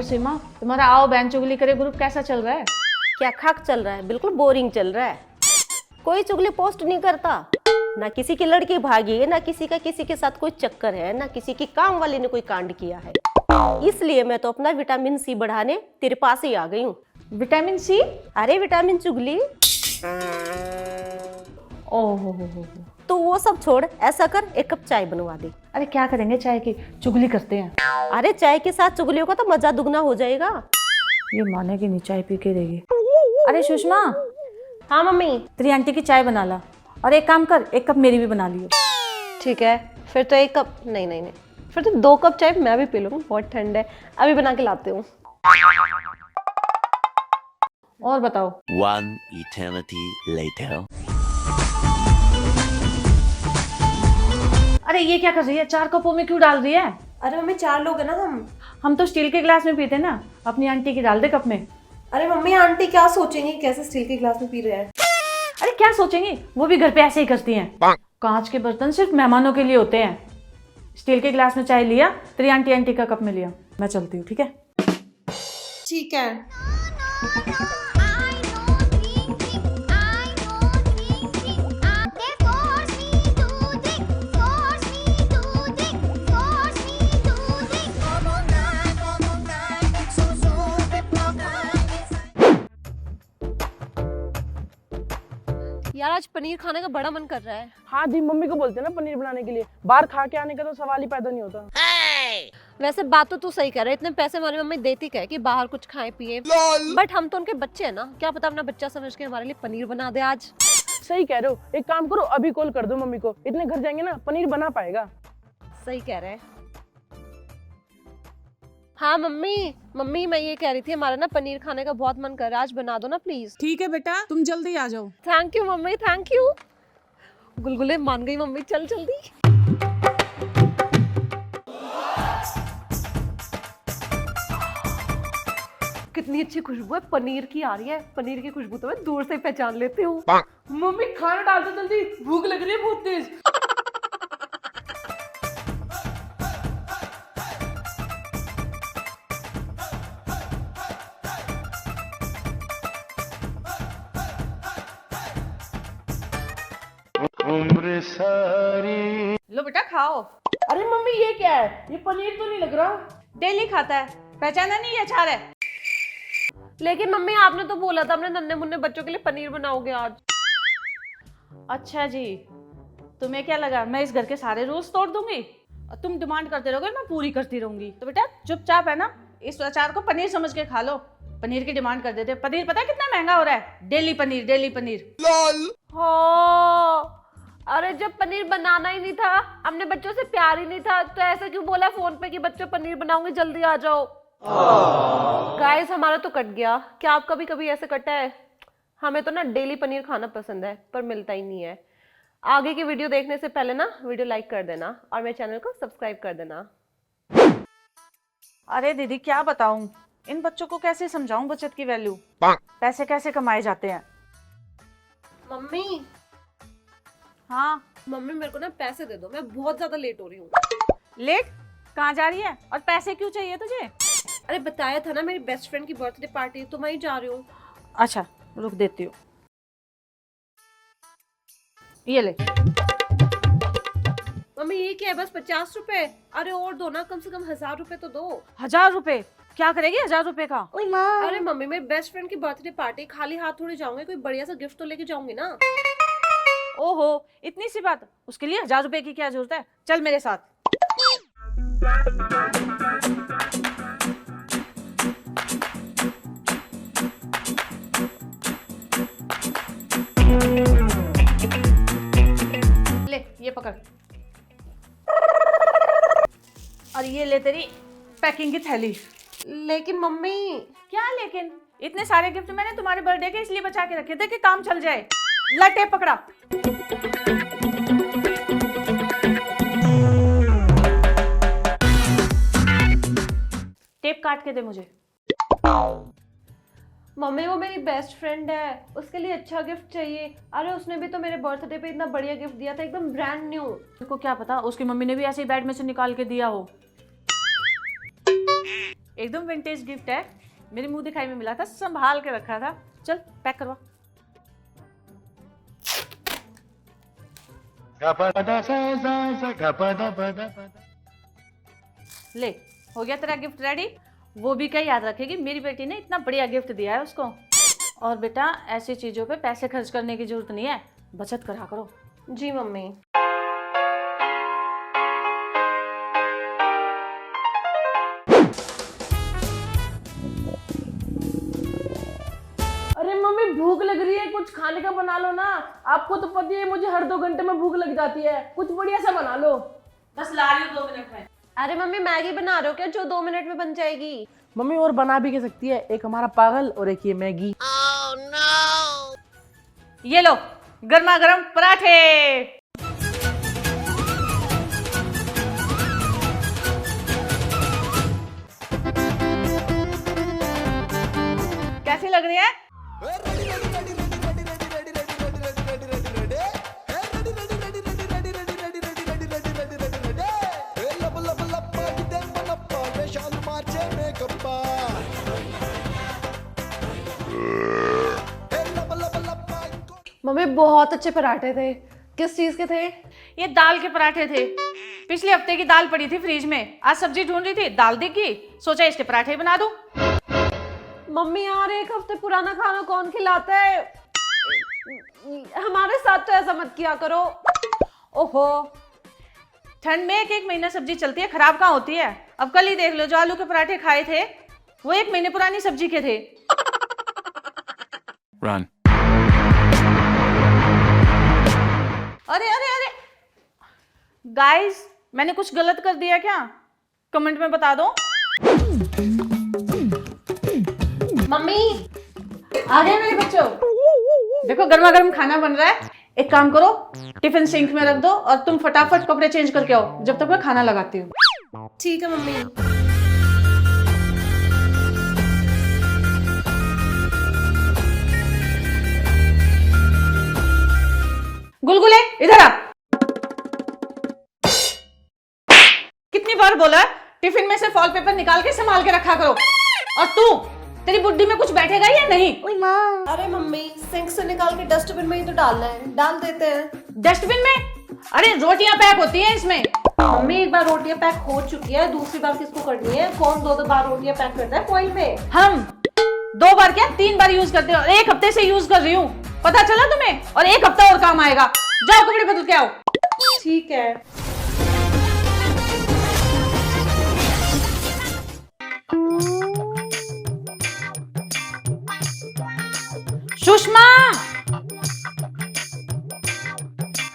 और सीमा, तुम्हारा आओ बहन चुगली करे ग्रुप कैसा चल रहा है? क्या खाक चल रहा है, बिल्कुल बोरिंग चल रहा है। कोई चुगली पोस्ट नहीं करता, ना किसी की लड़की भागी है, ना किसी का किसी के साथ कोई चक्कर है, ना किसी की काम वाले ने कोई कांड किया है। इसलिए मैं तो अपना विटामिन सी बढ़ाने तेरे पास ही आ गई हूँ। Vitamin C? अरे विटामिन चुगली। ओहो हो। तो वो सब छोड़, ऐसा कर एक कप चाय बनवा दे। अरे क्या करेंगे चाय की, चुगली करते हैं। अरे चाय के साथ चुगलियों का तो मजा दुगना हो जाएगा। ये मानेगी नहीं, चाय पी के देगी। अरे सुषमा। हाँ मम्मी। तेरी आंटी की चाय बना ला, और एक काम कर, एक कप मेरी भी बना लियो। ठीक है, फिर तो एक कप नहीं, फिर तो 2 कप चाय मैं भी पी लूंगी, बहुत ठंड है। अभी बना के लाती हूँ। और बताओ। One eternity later. अरे ये क्या कर रही है, 4 कपों में क्यों डाल रही है? अरे मम्मी 4 लोग हैं ना हम तो स्टील के गिलास में पीते ना, अपनी आंटी की डाल दे कप में। अरे मम्मी आंटी क्या सोचेंगी, कैसे स्टील के गिलास में पी रहे हैं? अरे क्या सोचेंगी, वो भी घर पे ऐसे ही करती हैं। कांच के बर्तन सिर्फ मेहमानों के लिए होते हैं। स्टील के गिलास में चाय लिया, तेरी आंटी का कप में लिया। मैं चलती हूँ, ठीक है? ठीक है। यार आज पनीर खाने का बड़ा मन कर रहा है। हाँ दी, मम्मी को बोलते हैं ना पनीर बनाने के लिए। बाहर खा के आने का तो सवाल ही पैदा नहीं होता। वैसे बात तो तू सही कह रहा है, इतने पैसे हमारी मम्मी देती क्या है कि बाहर कुछ खाए पिए। बट हम तो उनके बच्चे हैं ना, क्या पता अपना बच्चा समझ के हमारे लिए पनीर बना दे आज। सही कह रहे हो, एक काम करो अभी कॉल कर दो मम्मी को, इतने घर जाएंगे ना पनीर बना पाएगा। सही कह रहे हैं। हाँ मम्मी मैं ये कह रही थी, हमारा ना पनीर खाने का बहुत मन कर रहा है, आज बना दो ना प्लीज। ठीक है बेटा, तुम जल्दी आ जाओ। Thank you mummy, thank you. गुलगुले मान गई मम्मी, चल जल्दी। कितनी अच्छी खुशबू है पनीर की आ रही है। पनीर की खुशबू तो मैं दूर से पहचान लेती हूँ। मम्मी खाना डाल दो जल्दी, भूख लग रही है बहुत तेज। उम्र सारी। लो बेटा खाओ। अरे मम्मी ये क्या है, ये पनीर तो नहीं लग रहा। डेली खाता है, पहचाना नहीं, ये अचार है। लेकिन मम्मी आपने तो बोला था अपने नन्हे मुन्ने बच्चों के लिए पनीर बनाओगे आज। अच्छा जी, तुम्हें क्या लगा मैं इस घर के सारे रूल्स तोड़ दूंगी? और तुम डिमांड करते रहोगे, मैं पूरी करती रहूंगी। तो बेटा चुपचाप है ना, इस अचार को पनीर समझ के खा लो। पनीर की डिमांड कर देते। पनीर पता है कितना महंगा हो रहा है? Daily paneer, daily paneer. हाँ, अरे जब पनीर बनाना ही नहीं था, अपने बच्चों से प्यार ही नहीं था, तो ऐसा क्यों बोला फोन पे कि बच्चों पनीर बनाऊंगी, जल्दी आ जाओ। गाइस हमारा तो कट गया। क्या आपका भी कभी ऐसे कटा है? हमें तो ना डेली पनीर खाना पसंद है, पर मिलता ही नहीं है। आगे की वीडियो देखने से पहले ना वीडियो लाइक कर देना और मेरे चैनल को सब्सक्राइब कर देना। अरे दीदी क्या बताऊं, इन बच्चों को कैसे समझाऊं बचत की वैल्यू, पैसे कैसे कमाए जाते हैं। मम्मी हाँ मम्मी मेरे को ना पैसे दे दो, मैं बहुत ज्यादा लेट हो रही हूँ। लेट? कहाँ जा रही है और पैसे क्यों चाहिए तुझे? अरे बताया था ना मेरी बेस्ट फ्रेंड की बर्थडे पार्टी, तो वहीं जा रही हूँ। अच्छा रुक देती हूँ, ये ले। मम्मी ये क्या है, बस 50 रुपए? अरे और दो ना, कम से कम 1000 रुपए तो दो। 1000 रुपए? क्या करेगी 1000 रुपए का? अरे मम्मी मेरी बेस्ट फ्रेंड की बर्थडे पार्टी, खाली हाथ थोड़ी जाऊंगी, कोई बढ़िया सा गिफ्ट तो लेके जाऊंगी ना। ओहो इतनी सी बात, उसके लिए 1000 रुपए की क्या जरूरत है? चल मेरे साथ। ले ये पकड़, और ये ले तेरी पैकिंग की थैली। लेकिन मम्मी। क्या लेकिन? इतने सारे गिफ्ट मैंने तुम्हारे बर्थडे के इसलिए बचा के रखे थे कि काम चल जाए। लटे पकड़ा। टेप काट के दे मुझे। मम्मी वो मेरी बेस्ट फ्रेंड है, उसके लिए अच्छा गिफ्ट चाहिए। अरे उसने भी तो मेरे बर्थडे पे इतना बढ़िया गिफ्ट दिया था, एकदम ब्रांड न्यू। तुमको क्या पता, उसकी मम्मी ने भी ऐसे ही बैड में से निकाल के दिया हो। एकदम विंटेज गिफ्ट है, मेरी मुंह दिखाई में मिला था, संभाल के रखा था। चल पैक करवा। ले, हो गया तेरा गिफ्ट रेडी। वो भी क्या याद रखेगी, मेरी बेटी ने इतना बढ़िया गिफ्ट दिया है उसको। और बेटा ऐसी चीजों पे पैसे खर्च करने की जरूरत नहीं है, बचत करा करो। जी मम्मी। अरे मम्मी भूख लग रही है, कुछ खाने का बना लो ना। आपको तो पता ही है मुझे हर 2 घंटे में भूख लग जाती है, कुछ बढ़िया सा बना लो। बस ला रही हूँ 2 मिनट में। अरे मम्मी मैगी बना रहे हो क्या जो 2 मिनट में बन जाएगी? मम्मी और बना भी के सकती है, एक हमारा पागल और एक ये मैगी। ये लो गर्मा गर्म पराठे। कैसी लग रही है? मम्मी बहुत अच्छे पराठे थे। किस चीज के थे? ये दाल के पराठे थे। पिछले हफ्ते की दाल पड़ी थी फ्रिज में, आज सब्जी ढूंढ रही थी, दाल दिखी, सोचा इसके पराठे बना दूं। मम्मी यार 1 हफ्ते पुराना खाना कौन खिलाता है? हमारे साथ तो ऐसा मत किया करो। ओहो, ठंड में 1 महीना सब्जी चलती है, खराब कहाँ होती है। अब कल ही देख लो, जो आलू के पराठे खाए थे वो 1 महीने पुरानी सब्जी के थे। Run. अरे अरे अरे गाइस, मैंने कुछ गलत कर दिया क्या? कमेंट में बता दो। मम्मी आ गए मेरे बच्चों, देखो गर्मा गर्म खाना बन रहा है। एक काम करो, टिफिन सिंक में रख दो और तुम फटाफट कपड़े चेंज करके आओ, जब तक मैं खाना लगाती हूँ। ठीक है मम्मी। गुलगुले इधर आ। कितनी बार बोला है, टिफिन में से फॉल पेपर निकाल के संभाल के रखा करो। और तू, तेरी बुड्ढी में कुछ बैठेगा या नहीं? अरे मम्मी सिंक से निकाल के डस्टबिन में ही तो डालना है, डाल देते हैं। डस्टबिन में? अरे रोटियां पैक होती हैं इसमें। मम्मी एक बार रोटियां पैक हो चुकी है, दूसरी बार किसको करनी है? कौन 2 बार रोटियां पैक करता है फॉइल में? हम 2 बार क्या 3 बार यूज करते हो, 1 हफ्ते से यूज कर रही हूँ, पता चला तुम्हें? और 1 हफ्ता और काम आएगा। जाओ कपड़े बदल के आओ। ठीक है। सुषमा,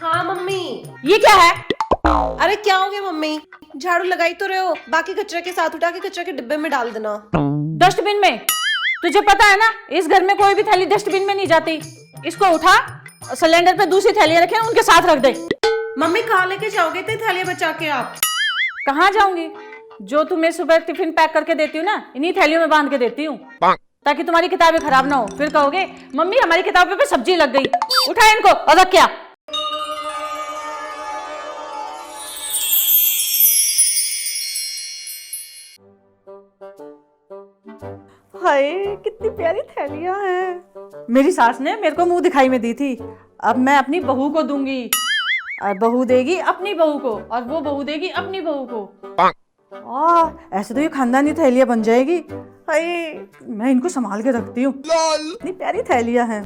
हाँ मम्मी। ये क्या है? अरे क्या हो गया मम्मी? झाड़ू लगाई तो रहे हो, बाकी कचरे के साथ उठा के कचरे के डिब्बे में डाल देना। डस्टबिन में? तुझे पता है ना इस घर में कोई भी थैली डस्टबिन में नहीं जाती। इसको उठा, सिलेंडर पे दूसरी थैलियां रखे उनके साथ रख दे। मम्मी कहाँ लेके जाओगे इतनी थैलियां बचा के आप? कहाँ जाऊंगी? जो तुम्हें सुबह टिफिन पैक करके देती हूँ ना, इन्हीं थैलियों में बांध के देती हूँ, ताकि तुम्हारी किताबें खराब ना हो। फिर कहोगे मम्मी हमारी किताबों पे सब्जी लग गई। उठा इनको और रख। क्या हाय, कितनी प्यारी थैलियां हैं। मेरी सास ने मेरे को मुंह दिखाई में दी थी, अब मैं अपनी बहू को दूंगी, और बहू देगी अपनी बहू को, और वो बहू देगी अपनी बहू को। ऐसे तो ये खानदानी थैलियां बन जाएगी। हाय, मैं इनको संभाल के रखती हूँ, इतनी प्यारी थैलियां हैं,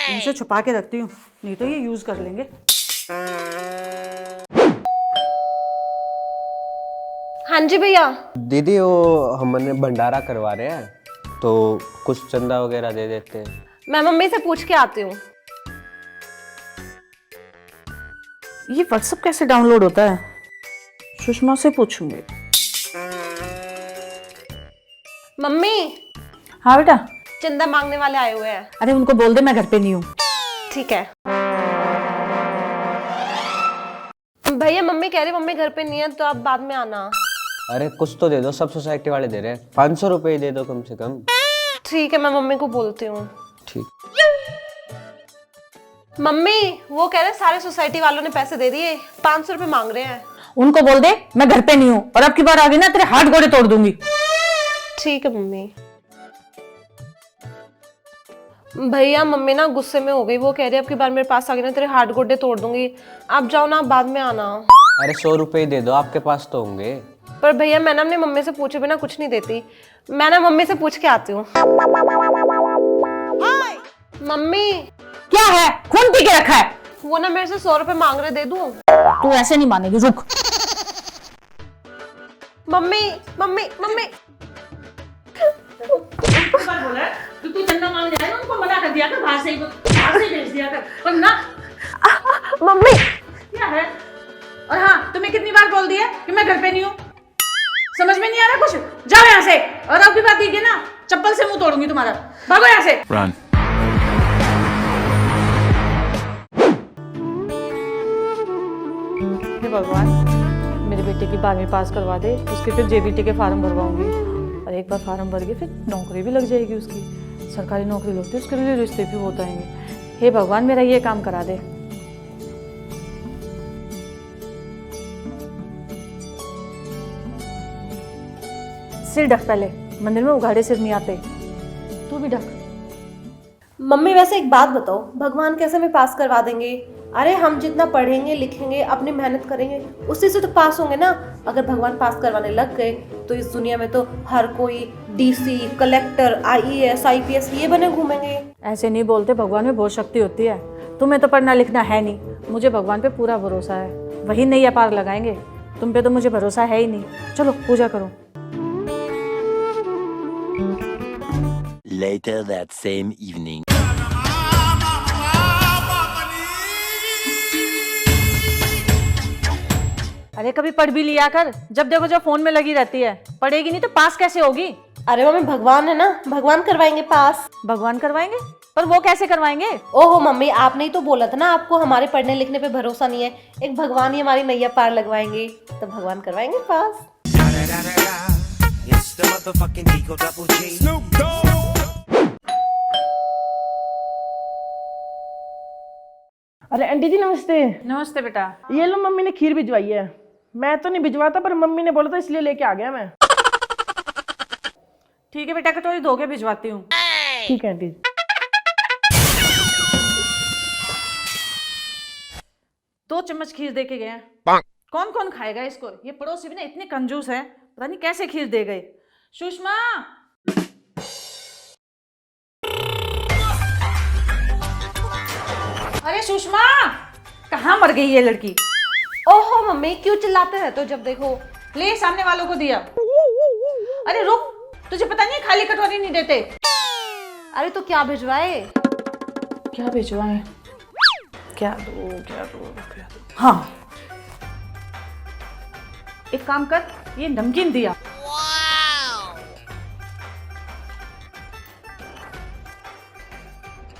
इनसे छुपा के रखती हूँ, नहीं तो ये यूज कर लेंगे। हाँ जी भैया। दीदी वो हमने भंडारा करवा रहे हैं, तो कुछ चंदा वगैरह दे देते हैं। मैं मम्मी से पूछ के आती हूँ। ये व्हाट्सएप कैसे डाउनलोड होता है? सुषमा से पूछूंगी। मम्मी हाँ बेटा। चंदा मांगने वाले आए हुए हैं। अरे उनको बोल दे मैं घर पे नहीं हूँ। ठीक है भैया। मम्मी कह रही मम्मी घर पे नहीं है, तो आप बाद में आना। अरे कुछ तो दे दो, सब सोसाइटी वाले दे रहे हैं, 500 रुपए ही दे दो कम से कम। ठीक है, मैं मम्मी को बोलती हूँ। ठीक। मम्मी वो कह रहे सारे सोसाइटी वालों ने पैसे दे दिए, 500 रुपए मांग रहे हैं। उनको बोल दे मैं घर पे नहीं हूँ, और अब की बार आगे ना तेरे हाथ गोड़े तोड़ दूंगी। ठीक है मम्मी। भैया मम्मी ना गुस्से में हो गई, वो कह रही है अब की बार मेरे पास आ गई ना तेरे हाथ गोड्डे तोड़ दूंगी। आप जाओ ना, बाद में आना। अरे 100 रुपए ही दे दो, आपके पास तो होंगे। पर भैया मैं ना अपनी मम्मी से पूछे बिना कुछ नहीं देती, मैं ना मम्मी से पूछ के आती हूँ। मम्मी क्या है? खून पी के रखा है? वो ना मेरे से 100 रुपए मांग रहे, दे दूँ? तू ऐसे नहीं मानेगी, रुक। मम्मी मम्मी मम्मी बोला है तू चंदा मांगने आए ना, उनको मना कर दिया कर, बाहर से भेज दिया कर, पर ना। मम्मी क्या है? और हाँ, तुम्हें कितनी बार बोल दिया कि मैं घर पे नहीं हूँ? समझ में नहीं आ रहा कुछ? जाओ यहाँ से। और अब की बात देखिए ना, चप्पल से मुंह तोड़ूंगी तुम्हारा। भागो यहाँ से। Run. हे भगवान, मेरे बेटे की 12वीं पास करवा दे, उसके फिर जेबीटी के फार्म भरवाऊंगी, और एक बार फार्म भर के फिर नौकरी भी लग जाएगी उसकी। सरकारी नौकरी लगती है, उसके लिए रिश्ते भी होता है। हे भगवान, मेरा ये काम करा दे। सिर ढक पहले, मंदिर में उघाड़े सिर नहीं आते। तू भी ढक। मम्मी वैसे एक बात बताओ, भगवान कैसे हमें पास करवा देंगे? अरे हम जितना पढ़ेंगे लिखेंगे अपनी मेहनत करेंगे उसी से तो पास होंगे ना। अगर भगवान पास करवाने लग गए तो इस दुनिया में तो हर कोई डीसी, कलेक्टर, आईएएस, आईपीएस ये बने घूमेंगे। ऐसे नहीं बोलते, भगवान में बहुत शक्ति होती है। तुम्हें तो पढ़ना लिखना है नहीं, मुझे भगवान पे पूरा भरोसा है, वही नैया पार लगाएंगे। तुम पे तो मुझे भरोसा है ही नहीं। चलो पूजा करो। Later that same evening. अरे कभी पढ़ भी लिया कर, जब देखो जब फोन में लगी रहती है। पढ़ेगी नहीं तो पास कैसे होगी? अरे मम्मी भगवान है ना, भगवान करवाएंगे पास। भगवान करवाएंगे? पर वो कैसे करवाएंगे? ओहो मम्मी, आपने ही तो बोला था ना आपको हमारे पढ़ने लिखने पे भरोसा नहीं है, एक भगवान ही हमारी नैया पार लगवाएंगे, तो भगवान करवाएंगे पास। अरे आंटी जी नमस्ते। नमस्ते बेटा। ये लो, मम्मी ने खीर भिजवाई है। मैं तो नहीं भिजवाता, पर मम्मी ने बोला था इसलिए लेके आ गया मैं। ठीक है बेटा, कटोरी धो के भिजवाती हूँ। ठीक है आंटी। 2 चम्मच खीर दे के गए हैं। कौन कौन खाएगा इसको? ये पड़ोसी भी ना इतने कंजूस है, पता नहीं कैसे खीर दे गए। सुषमा, अरे सुषमा, कहाँ मर गई ये लड़की? ओहो मम्मी, क्यों चिल्लाते रहते हो जब देखो? ले, सामने वालों को दिया। अरे रुक, तुझे पता नहीं खाली कटोरी नहीं देते। अरे तो क्या भिजवाए? क्या भिजवाएं? क्या दो? हाँ, एक काम कर, ये नमकीन दिया।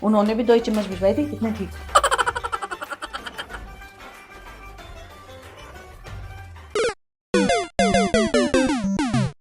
उन्होंने भी 2 ही चम्मच भिजवाई थी, कितने ठीक।